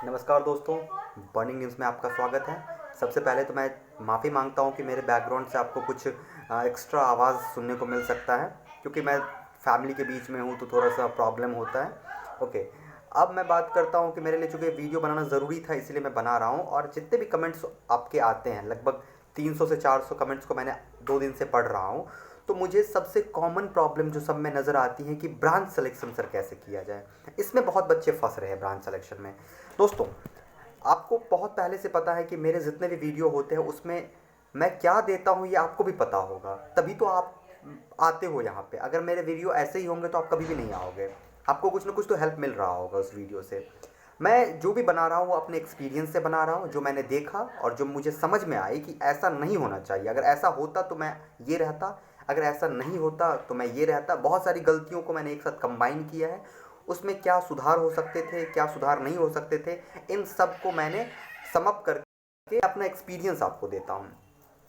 नमस्कार दोस्तों, burning news में आपका स्वागत है। सबसे पहले तो मैं माफ़ी मांगता हूं कि मेरे बैकग्राउंड से आपको कुछ एक्स्ट्रा आवाज़ सुनने को मिल सकता है, क्योंकि मैं फैमिली के बीच में हूं तो थोड़ा सा प्रॉब्लम होता है। ओके, अब मैं बात करता हूं कि मेरे लिए चूँकि वीडियो बनाना ज़रूरी था, इसीलिए मैं बना रहा हूं। और जितने भी कमेंट्स आपके आते हैं, लगभग 300 से 400 कमेंट्स को मैंने 2 दिन से पढ़ रहा हूँ। तो मुझे सबसे कॉमन प्रॉब्लम जो सब में नज़र आती है कि ब्रांच सिलेक्शन सर कैसे किया जाए। इसमें बहुत बच्चे फंस रहे हैं ब्रांच सिलेक्शन में। दोस्तों, आपको बहुत पहले से पता है कि मेरे जितने भी वीडियो होते हैं उसमें मैं क्या देता हूँ ये आपको भी पता होगा, तभी तो आप आते हो यहाँ पे। अगर मेरे वीडियो ऐसे ही होंगे तो आप कभी भी नहीं आओगे। आपको कुछ ना कुछ तो हेल्प मिल रहा होगा उस वीडियो से। मैं जो भी बना रहा हूँ वो अपने एक्सपीरियंस से बना रहा हूँ, जो मैंने देखा और जो मुझे समझ में आई कि ऐसा नहीं होना चाहिए। अगर ऐसा होता तो मैं ये रहता, अगर ऐसा नहीं होता तो मैं ये रहता। बहुत सारी गलतियों को मैंने एक साथ कंबाइन किया है, उसमें क्या सुधार हो सकते थे, क्या सुधार नहीं हो सकते थे, इन सब को मैंने सम अप करके अपना एक्सपीरियंस आपको देता हूँ।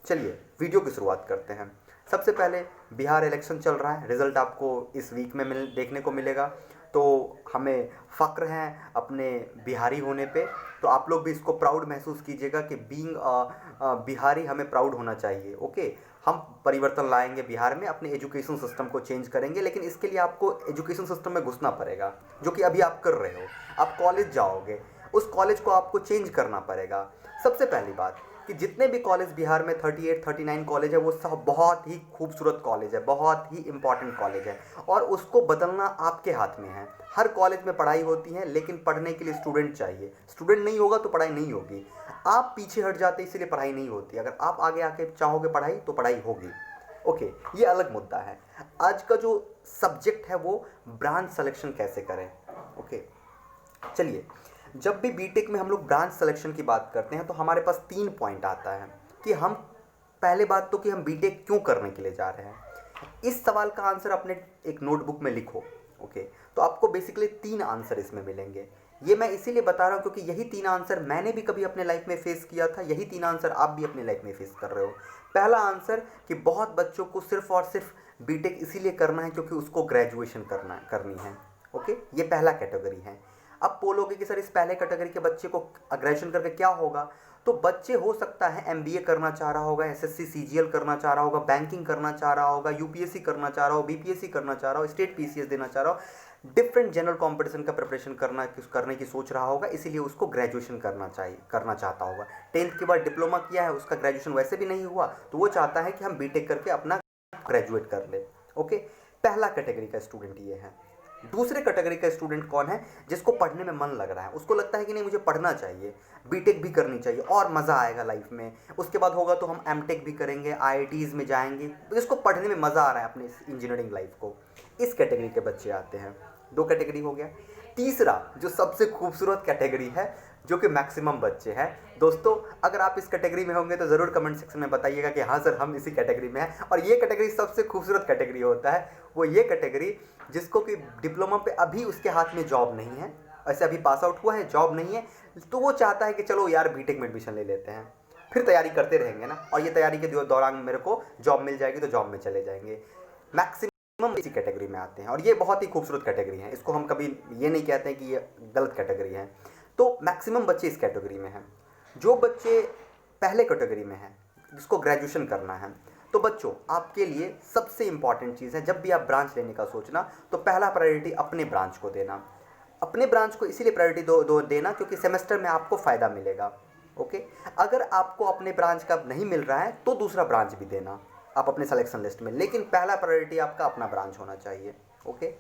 चलिए वीडियो की शुरुआत करते हैं। सबसे पहले बिहार इलेक्शन चल रहा है, रिज़ल्ट आपको इस वीक में देखने को मिलेगा। तो हमें फ़क्र है अपने बिहारी होने पे। तो आप लोग भी इसको प्राउड महसूस कीजिएगा कि बीइंग बिहारी हमें प्राउड होना चाहिए। ओके, हम परिवर्तन लाएंगे बिहार में, अपने एजुकेशन सिस्टम को चेंज करेंगे, लेकिन इसके लिए आपको एजुकेशन सिस्टम में घुसना पड़ेगा, जो कि अभी आप कर रहे हो। आप कॉलेज जाओगे, उस कॉलेज को आपको चेंज करना पड़ेगा। सबसे पहली बात कि जितने भी कॉलेज बिहार में 38 39 कॉलेज है, वो सब बहुत ही खूबसूरत कॉलेज है, बहुत ही इंपॉर्टेंट कॉलेज है, और उसको बदलना आपके हाथ में है। हर कॉलेज में पढ़ाई होती है, लेकिन पढ़ने के लिए स्टूडेंट चाहिए। स्टूडेंट नहीं होगा तो पढ़ाई नहीं होगी। आप पीछे हट जाते इसीलिए पढ़ाई नहीं होती। अगर आप आगे आके चाहोगे पढ़ाई तो पढ़ाई होगी। ओके, ये अलग मुद्दा है। आज का जो सब्जेक्ट है वो ब्रांच सिलेक्शन कैसे करें। ओके, चलिए, जब भी बीटेक में हम लोग ब्रांच सिलेक्शन की बात करते हैं तो हमारे पास 3 पॉइंट आता है कि हम, पहले बात तो कि हम बीटेक क्यों करने के लिए जा रहे हैं। इस सवाल का आंसर अपने एक नोटबुक में लिखो। ओके, तो आपको बेसिकली 3 आंसर इसमें मिलेंगे। ये मैं इसीलिए बता रहा हूँ क्योंकि यही 3 आंसर मैंने भी कभी अपने लाइफ में फेस किया था, यही 3 आंसर आप भी अपने लाइफ में फेस कर रहे हो। पहला आंसर कि बहुत बच्चों को सिर्फ और सिर्फ बीटेक इसीलिए करना है क्योंकि उसको ग्रेजुएशन करनी है। ओके, ये पहला कैटेगरी है। अब बोलोगे कि सर इस पहले कैटेगरी के बच्चे को ग्रेजुएशन करके क्या होगा। तो बच्चे हो सकता है एमबीए करना चाह रहा होगा, एसएससी सीजीएल करना चाह रहा होगा, बैंकिंग करना चाह रहा होगा, यूपीएससी करना चाह रहा हो, बीपीएससी करना चाह रहा हो, स्टेट पीसीएस देना चाह रहा हो, डिफरेंट जनरल कंपटीशन का प्रिपरेशन करने की सोच रहा होगा, इसीलिए उसको ग्रेजुएशन करना चाहता होगा। 10th के बाद डिप्लोमा किया है, उसका ग्रेजुएशन वैसे भी नहीं हुआ, तो वो चाहता है कि हम बीटेक करके अपना ग्रेजुएट कर ले। ओके, पहला कैटेगरी का स्टूडेंट ये है। दूसरे कैटेगरी का स्टूडेंट कौन है? जिसको पढ़ने में मन लग रहा है, उसको लगता है कि नहीं मुझे पढ़ना चाहिए, बीटेक भी करनी चाहिए और मज़ा आएगा लाइफ में। उसके बाद होगा तो हम एमटेक भी करेंगे, आईआईटीज़ में जाएंगे, जिसको पढ़ने में मज़ा आ रहा है अपने इंजीनियरिंग लाइफ को। इस कैटेगरी के बच्चे आते हैं। 2 कैटेगरी हो गया। तीसरा जो सबसे खूबसूरत कैटेगरी है, जो कि मैक्सिमम बच्चे हैं। दोस्तों, अगर आप इस कैटेगरी में होंगे तो ज़रूर कमेंट सेक्शन में बताइएगा कि हाँ सर हम इसी कैटेगरी में हैं। और ये कैटेगरी सबसे खूबसूरत कैटेगरी होता है, वो ये कैटेगरी जिसको कि डिप्लोमा पे अभी उसके हाथ में जॉब नहीं है, ऐसे अभी पास आउट हुआ है, जॉब नहीं है, तो वो चाहता है कि चलो यार बीटेक में एडमिशन ले लेते हैं, फिर तैयारी करते रहेंगे ना, और ये तैयारी के दौरान मेरे को जॉब मिल जाएगी तो जॉब में चले जाएंगे। मैक्सिमम इसी कैटेगरी में आते हैं, और ये बहुत ही खूबसूरत कैटेगरी है। इसको हम कभी ये नहीं कहते हैं कि ये गलत कैटेगरी है। तो मैक्सिमम बच्चे इस कैटेगरी में हैं। जो बच्चे पहले कैटेगरी में हैं, जिसको ग्रेजुएशन करना है, तो बच्चों आपके लिए सबसे इंपॉर्टेंट चीज़ है, जब भी आप ब्रांच लेने का सोचना तो पहला प्रायोरिटी अपने ब्रांच को देना। अपने ब्रांच को इसीलिए प्रायोरिटी दो देना क्योंकि सेमेस्टर में आपको फ़ायदा मिलेगा। ओके, अगर आपको अपने ब्रांच का नहीं मिल रहा है तो दूसरा ब्रांच भी देना आप अपने सिलेक्शन लिस्ट में, लेकिन पहला प्रायोरिटी आपका अपना ब्रांच होना चाहिए। ओके,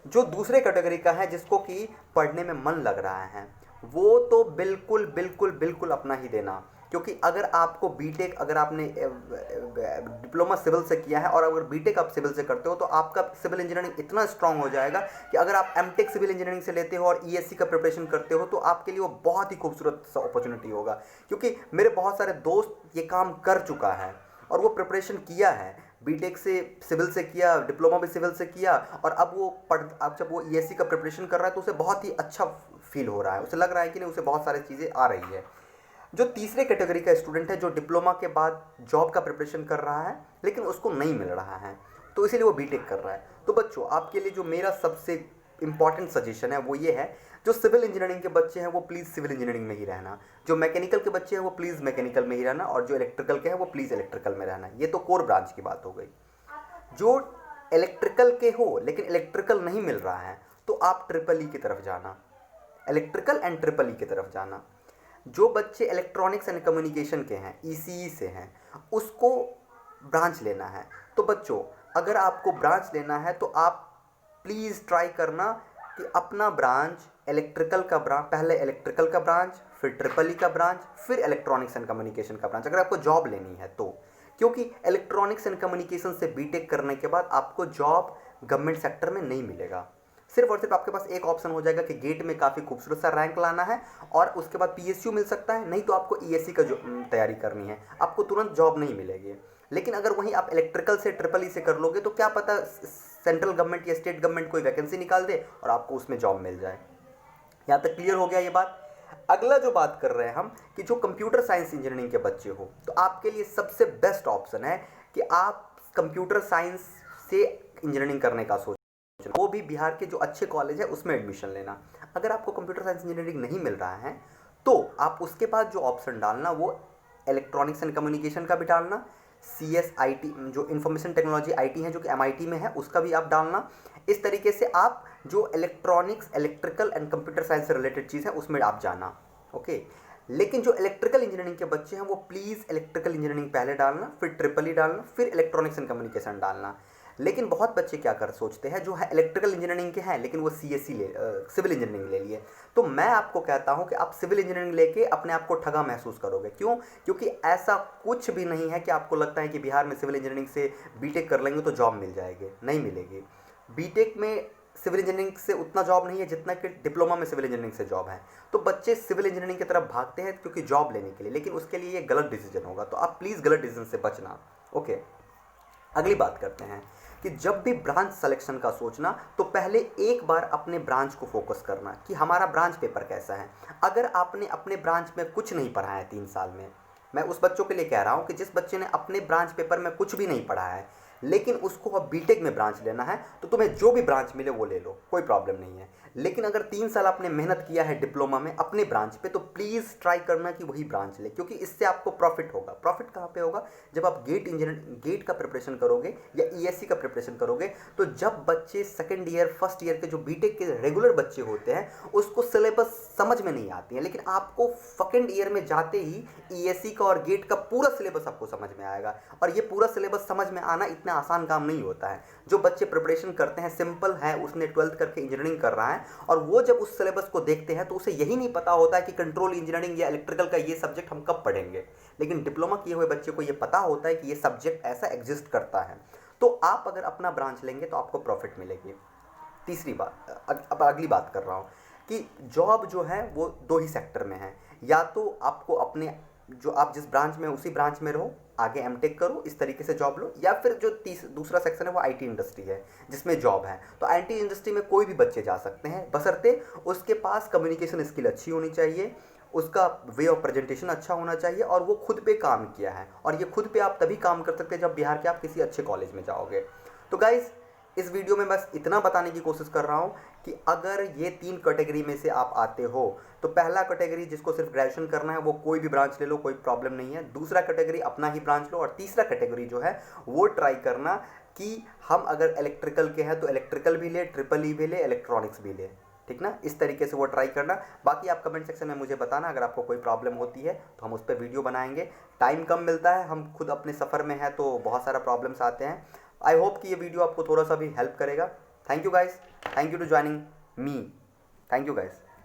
जो दूसरे कैटेगरी का है, जिसको कि पढ़ने में मन लग रहा है, वो तो बिल्कुल बिल्कुल बिल्कुल अपना ही देना। क्योंकि अगर आपको बीटेक, अगर आपने डिप्लोमा सिविल से किया है और अगर बीटेक आप सिविल से करते हो तो आपका सिविल इंजीनियरिंग इतना स्ट्रांग हो जाएगा कि अगर आप एमटेक सिविल इंजीनियरिंग से लेते हो और ईएससी का प्रिपरेशन करते हो तो आपके लिए वो बहुत ही खूबसूरत सा अपॉर्चुनिटी होगा। क्योंकि मेरे बहुत सारे दोस्त ये काम कर चुका है और वो प्रिपरेशन किया है, बीटेक से सिविल से किया, डिप्लोमा भी सिविल से किया, और अब जब वो ईएससी का प्रिपरेशन कर रहा है तो उसे बहुत ही अच्छा फील हो रहा है, उसे लग रहा है कि नहीं उसे बहुत सारी चीज़ें आ रही है। जो तीसरे कैटेगरी का स्टूडेंट है, जो डिप्लोमा के बाद जॉब का प्रिपरेशन कर रहा है लेकिन उसको नहीं मिल रहा है, तो इसीलिए वो बीटेक कर रहा है। तो बच्चों, आपके लिए जो मेरा सबसे इम्पॉर्टेंट सजेशन है वो ये है, जो सिविल इंजीनियरिंग के बच्चे हैं वो प्लीज़ सिविल इंजीनियरिंग में ही रहना, जो मैकेनिकल के बच्चे हैं वो प्लीज़ मैकेनिकल में ही रहना, और जो इलेक्ट्रिकल के हैं वो प्लीज़ इलेक्ट्रिकल में रहना। ये तो कोर ब्रांच की बात हो गई। जो इलेक्ट्रिकल के हो लेकिन इलेक्ट्रिकल नहीं मिल रहा है तो आप ट्रिपल ई की तरफ जाना, इलेक्ट्रिकल एंड ट्रिपल ई की तरफ जाना। जो बच्चे इलेक्ट्रॉनिक्स एंड कम्युनिकेशन के हैं, ईसीई से हैं, उसको ब्रांच लेना है। तो बच्चों अगर आपको ब्रांच लेना है तो आप प्लीज़ ट्राई करना कि अपना ब्रांच इलेक्ट्रिकल का ब्रांच, पहले इलेक्ट्रिकल का ब्रांच, फिर ट्रिपल ई का ब्रांच, फिर इलेक्ट्रॉनिक्स एंड कम्युनिकेशन का ब्रांच, अगर आपको जॉब लेनी है तो। क्योंकि इलेक्ट्रॉनिक्स एंड कम्युनिकेशन से बीटेक करने के बाद आपको जॉब गवर्नमेंट सेक्टर में नहीं मिलेगा। सिर्फ और सिर्फ आपके पास एक ऑप्शन हो जाएगा कि गेट में काफ़ी खूबसूरत सा रैंक लाना है और उसके बाद पीएसयू मिल सकता है, नहीं तो आपको ईएससी का जो तैयारी करनी है, आपको तुरंत जॉब नहीं मिलेगी। लेकिन अगर वहीं आप इलेक्ट्रिकल से ट्रिपल ई से कर लोगे तो क्या पता सेंट्रल गवर्नमेंट या स्टेट गवर्नमेंट कोई वैकेंसी निकाल दे और आपको उसमें जॉब मिल जाए। यहाँ तक क्लियर हो गया ये बात। अगला जो बात कर रहे हैं हम कि जो कंप्यूटर साइंस इंजीनियरिंग के बच्चे हो तो आपके लिए सबसे बेस्ट ऑप्शन है कि आप कंप्यूटर साइंस से इंजीनियरिंग करने का सोचें, वो भी बिहार के जो अच्छे कॉलेज है उसमें एडमिशन लेना। अगर आपको कंप्यूटर साइंस इंजीनियरिंग नहीं मिल रहा है तो आप उसके बाद जो ऑप्शन डालना वो इलेक्ट्रॉनिक्स एंड कम्युनिकेशन का भी डालना, CSIT जो इंफॉर्मेशन टेक्नोलॉजी IT है जो कि MIT में है उसका भी आप डालना। इस तरीके से आप जो electronics, electrical and computer science से रिलेटेड चीज़ है उसमें आप जाना, ओके। लेकिन जो इलेक्ट्रिकल इंजीनियरिंग के बच्चे हैं वो प्लीज़ इलेक्ट्रिकल इंजीनियरिंग पहले डालना, फिर ट्रिपल ई डालना, फिर इलेक्ट्रॉनिक्स एंड कम्युनिकेशन डालना। लेकिन बहुत बच्चे क्या कर सोचते हैं जो है इलेक्ट्रिकल इंजीनियरिंग के हैं लेकिन वो CSE सिविल इंजीनियरिंग ले लिए। तो मैं आपको कहता हूं कि आप सिविल इंजीनियरिंग लेके अपने आप को ठगा महसूस करोगे। क्यों? क्योंकि ऐसा कुछ भी नहीं है कि आपको लगता है कि बिहार में सिविल इंजीनियरिंग से बीटेक कर लेंगे तो जॉब मिल जाएगी, नहीं मिलेगी। बीटेक में सिविल इंजीनियरिंग से उतना जॉब नहीं है जितना कि डिप्लोमा में सिविल इंजीनियरिंग से जॉब है। तो बच्चे सिविल इंजीनियरिंग की तरफ भागते हैं क्योंकि जॉब लेने के लिए, लेकिन उसके लिए ये गलत डिसीजन होगा। तो आप प्लीज़ गलत डिसीजन से बचना, ओके। अगली बात करते हैं कि जब भी ब्रांच सिलेक्शन का सोचना तो पहले एक बार अपने ब्रांच को फोकस करना कि हमारा ब्रांच पेपर कैसा है। अगर आपने अपने ब्रांच में कुछ नहीं पढ़ा है 3 साल में, मैं उस बच्चों के लिए कह रहा हूँ कि जिस बच्चे ने अपने ब्रांच पेपर में कुछ भी नहीं पढ़ा है लेकिन उसको अब बीटेक में ब्रांच लेना है तो तुम्हें जो भी ब्रांच मिले वो ले लो, कोई प्रॉब्लम नहीं है। लेकिन अगर 3 साल आपने मेहनत किया है डिप्लोमा में अपने ब्रांच पे तो प्लीज़ ट्राई करना कि वही ब्रांच ले, क्योंकि इससे आपको प्रॉफिट होगा। प्रॉफिट कहाँ पे होगा? जब आप गेट का प्रिपरेशन करोगे या ईएससी का प्रिपरेशन करोगे तो जब बच्चे सेकेंड ईयर फर्स्ट ईयर के जो बीटेक के रेगुलर बच्चे होते हैं उसको सिलेबस समझ में नहीं आती है, लेकिन आपको सेकेंड ईयर में जाते ही ईएससी का और गेट का पूरा सिलेबस आपको समझ में आएगा। और ये पूरा सिलेबस समझ में आना इतना आसान काम नहीं होता है। जो बच्चे प्रिपरेशन करते हैं, सिंपल है, उसने 12th करके इंजीनियरिंग कर रहा है और वो जब उस सिलेबस को देखते हैं तो उसे यही नहीं पता होता है कि कंट्रोल इंजीनियरिंग या इलेक्ट्रिकल का ये सब्जेक्ट हम कब पढ़ेंगे। लेकिन डिप्लोमा किए हुए बच्चे को ये पता होता है कि ये सब्जेक्ट ऐसा एग्जिस्ट करता है। तो आप अगर अपना ब्रांच लेंगे तो आपको प्रॉफिट मिलेगी। तीसरी बात, अब अगली बात कर रहा हूँ कि जॉब जो है वो 2 ही सेक्टर में है। या तो आपको अपने जो आप जिस ब्रांच में उसी ब्रांच में रहो, आगे एमटेक करो, इस तरीके से जॉब लो, या फिर जो दूसरा सेक्शन है वो आईटी इंडस्ट्री है जिसमें जॉब है। तो आईटी इंडस्ट्री में कोई भी बच्चे जा सकते हैं बशर्ते उसके पास कम्युनिकेशन स्किल अच्छी होनी चाहिए, उसका वे ऑफ प्रेजेंटेशन अच्छा होना चाहिए और वो खुद पे काम किया है। और ये खुद पे आप तभी काम कर सकते हैं जब बिहार के आप किसी अच्छे कॉलेज में जाओगे। तो गाइज़ इस वीडियो में बस इतना बताने की कोशिश कर रहा हूँ कि अगर ये 3 कैटेगरी में से आप आते हो तो पहला कैटेगरी जिसको सिर्फ ग्रेजुएशन करना है वो कोई भी ब्रांच ले लो, कोई प्रॉब्लम नहीं है। दूसरा कैटेगरी अपना ही ब्रांच लो और तीसरा कैटेगरी जो है वो ट्राई करना कि हम अगर इलेक्ट्रिकल के हैं तो इलेक्ट्रिकल भी ले, ट्रिपल ई भी ले, इलेक्ट्रॉनिक्स भी ले, ठीक ना। इस तरीके से वो ट्राई करना। बाकी आप कमेंट सेक्शन में मुझे बताना अगर आपको कोई प्रॉब्लम होती है तो हम उस पर वीडियो बनाएंगे। टाइम कम मिलता है, हम खुद अपने सफ़र में हैं तो बहुत सारा प्रॉब्लम्स आते हैं। आई होप कि ये वीडियो आपको थोड़ा सा भी हेल्प करेगा। Thank you guys, thank you to joining me, thank you guys.